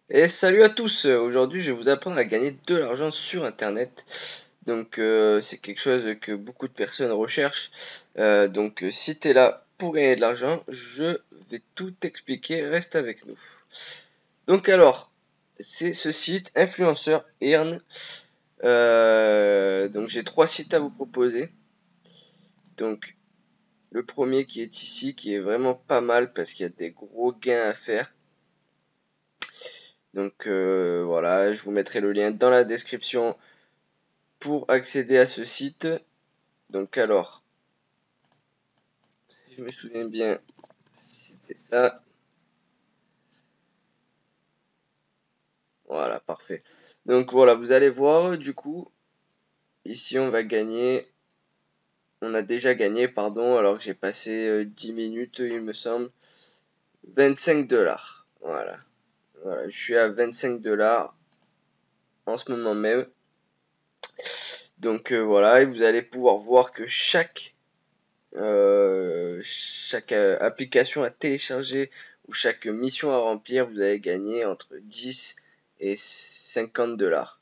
Et salut à tous, aujourd'hui je vais vous apprendre à gagner de l'argent sur internet. Donc c'est quelque chose que beaucoup de personnes recherchent. Si tu es là pour gagner de l'argent, je vais tout expliquer, reste avec nous. Donc alors, c'est ce site Influenceur Earn. Donc j'ai trois sites à vous proposer. Donc le premier qui est ici, qui est vraiment pas mal parce qu'il y a des gros gains à faire. Donc voilà, je vous mettrai le lien dans la description pour accéder à ce site. Donc alors, je me souviens bien, c'était ça. Voilà, parfait. Donc voilà, vous allez voir, du coup, ici on va gagner, on a déjà gagné, pardon, alors que j'ai passé 10 minutes, il me semble, 25 dollars. Voilà, voilà, je suis à 25 dollars en ce moment même. Donc voilà, et vous allez pouvoir voir que chaque application à télécharger ou chaque mission à remplir, vous allez gagner entre 10 et 50 dollars.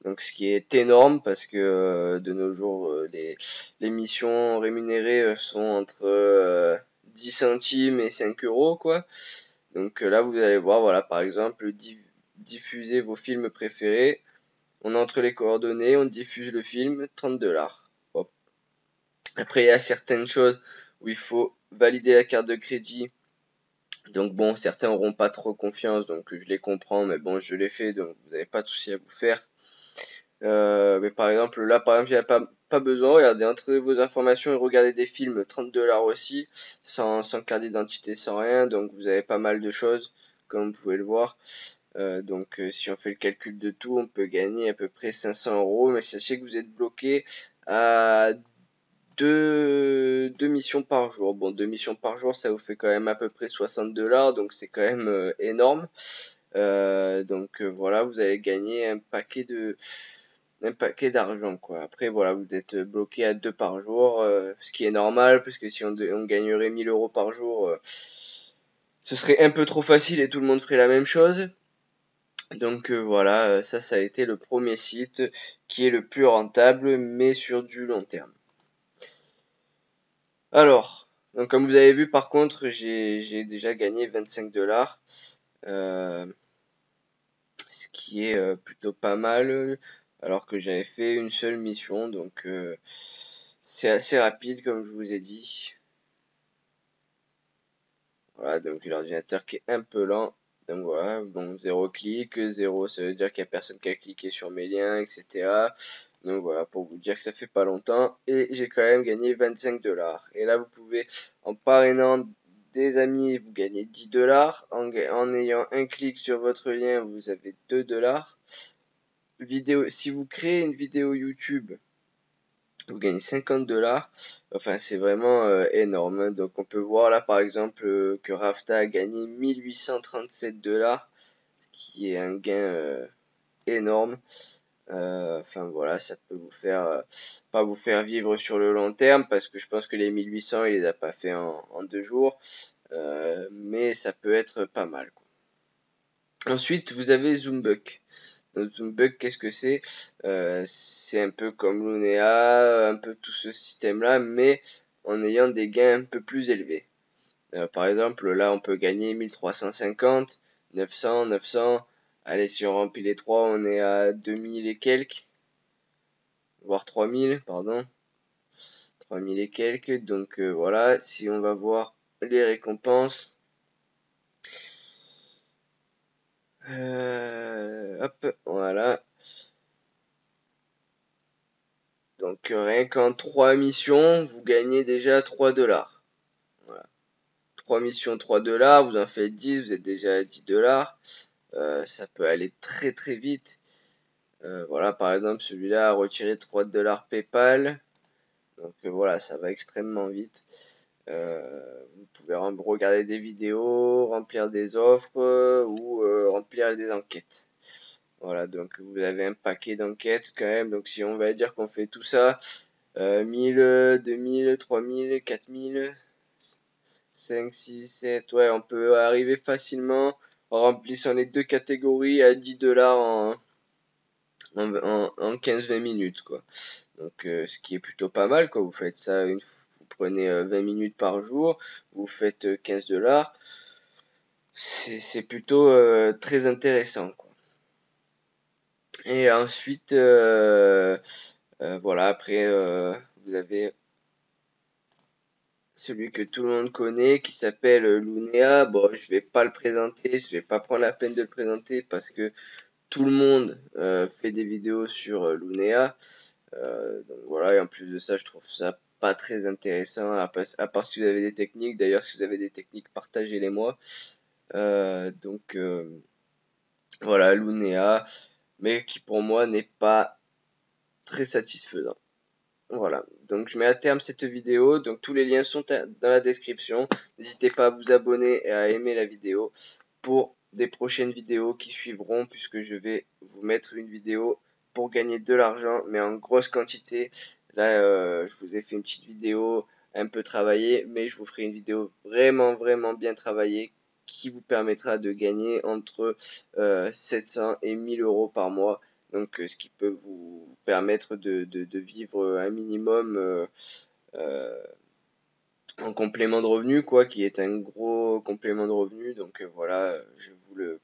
Donc ce qui est énorme parce que de nos jours, les missions rémunérées sont entre 10 centimes et 5 euros, quoi. Donc là, vous allez voir, voilà, par exemple, diffuser vos films préférés. On entre les coordonnées, on diffuse le film, 30 dollars. Après, il y a certaines choses où il faut valider la carte de crédit. Donc bon, certains n'auront pas trop confiance, donc je les comprends, mais bon, je l'ai fait, donc vous n'avez pas de souci à vous faire. Mais par exemple, là, par exemple, il n'y a pas besoin. Regardez, entrez vos informations et regardez des films, 30 dollars aussi, sans carte d'identité, sans rien. Donc vous avez pas mal de choses, comme vous pouvez le voir. Si on fait le calcul de tout, on peut gagner à peu près 500 euros. Mais sachez que vous êtes bloqué à deux missions par jour. Bon, deux missions par jour, ça vous fait quand même à peu près 60 dollars, donc c'est quand même énorme. Voilà, vous allez gagner un paquet d'argent, quoi. Après, voilà, vous êtes bloqué à deux par jour, ce qui est normal, parce que si on gagnerait 1000 euros par jour, ce serait un peu trop facile et tout le monde ferait la même chose. Donc voilà, ça a été le premier site qui est le plus rentable, mais sur du long terme. Alors, donc comme vous avez vu, par contre, j'ai déjà gagné 25 dollars, euh, ce qui est plutôt pas mal, alors que j'avais fait une seule mission, donc c'est assez rapide, comme je vous ai dit. Voilà, donc l'ordinateur qui est un peu lent. Donc voilà, bon, zéro clic, zéro, ça veut dire qu'il n'y a personne qui a cliqué sur mes liens, etc. Donc voilà, pour vous dire que ça fait pas longtemps. Et j'ai quand même gagné 25 dollars. Et là, vous pouvez, en parrainant des amis, vous gagnez 10 dollars. En ayant un clic sur votre lien, vous avez 2 dollars. Si vous créez une vidéo YouTube, vous gagnez 50 dollars. Enfin, c'est vraiment énorme, hein. Donc, on peut voir là, par exemple, que Rafta a gagné 1837 dollars, ce qui est un gain énorme. Enfin, voilà, ça peut vous faire, pas vous faire vivre sur le long terme, parce que je pense que les 1800, il les a pas fait en 2 jours. Mais ça peut être pas mal, quoi. Ensuite, vous avez Zoombuck. Zoombug, qu'est-ce que c'est? C'est un peu comme Lunea, un peu tout ce système-là, mais en ayant des gains un peu plus élevés. Par exemple, là, on peut gagner 1350, 900, 900. Allez, si on remplit les trois, on est à 2000 et quelques, voire 3000, pardon. 3000 et quelques. Donc voilà, si on va voir les récompenses. Hop, voilà. Donc rien qu'en 3 missions, vous gagnez déjà 3 dollars. Voilà. 3 missions, 3 dollars, vous en faites 10, vous êtes déjà à 10 dollars. Ça peut aller très très vite. Voilà, par exemple, celui-là a retiré 3 dollars PayPal. Donc voilà, ça va extrêmement vite. Vous pouvez regarder des vidéos, remplir des offres ou remplir des enquêtes. Voilà, donc vous avez un paquet d'enquêtes quand même. Donc si on va dire qu'on fait tout ça, 1000, 2000, 3000, 4000, 5, 6, 7, ouais, on peut arriver facilement en remplissant les 2 catégories à 10 $ en 15-20 minutes, quoi. Donc, ce qui est plutôt pas mal, quoi. Vous faites ça vous prenez 20 minutes par jour, vous faites 15 $. C'est plutôt très intéressant, quoi. Et ensuite, voilà, après, vous avez celui que tout le monde connaît qui s'appelle Lunéa. Bon, je vais pas le présenter, je vais pas prendre la peine de le présenter parce que tout le monde fait des vidéos sur Lunéa. Donc voilà, et en plus de ça, je trouve ça pas très intéressant, à part si vous avez des techniques. D'ailleurs, si vous avez des techniques, partagez-les moi. Donc voilà, Lunéa, mais qui pour moi n'est pas très satisfaisant. Voilà, donc je mets à terme cette vidéo, donc tous les liens sont dans la description. N'hésitez pas à vous abonner et à aimer la vidéo pour des prochaines vidéos qui suivront, puisque je vais vous mettre une vidéo pour gagner de l'argent, mais en grosse quantité. Là, je vous ai fait une petite vidéo un peu travaillée, mais je vous ferai une vidéo vraiment, vraiment bien travaillée qui vous permettra de gagner entre 700 et 1000 € par mois. Donc, ce qui peut vous permettre de vivre un minimum en complément de revenu, quoi, qui est un gros complément de revenu. Donc, voilà, je vous le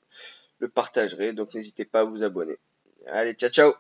partagerai. Donc, n'hésitez pas à vous abonner. Allez, ciao, ciao!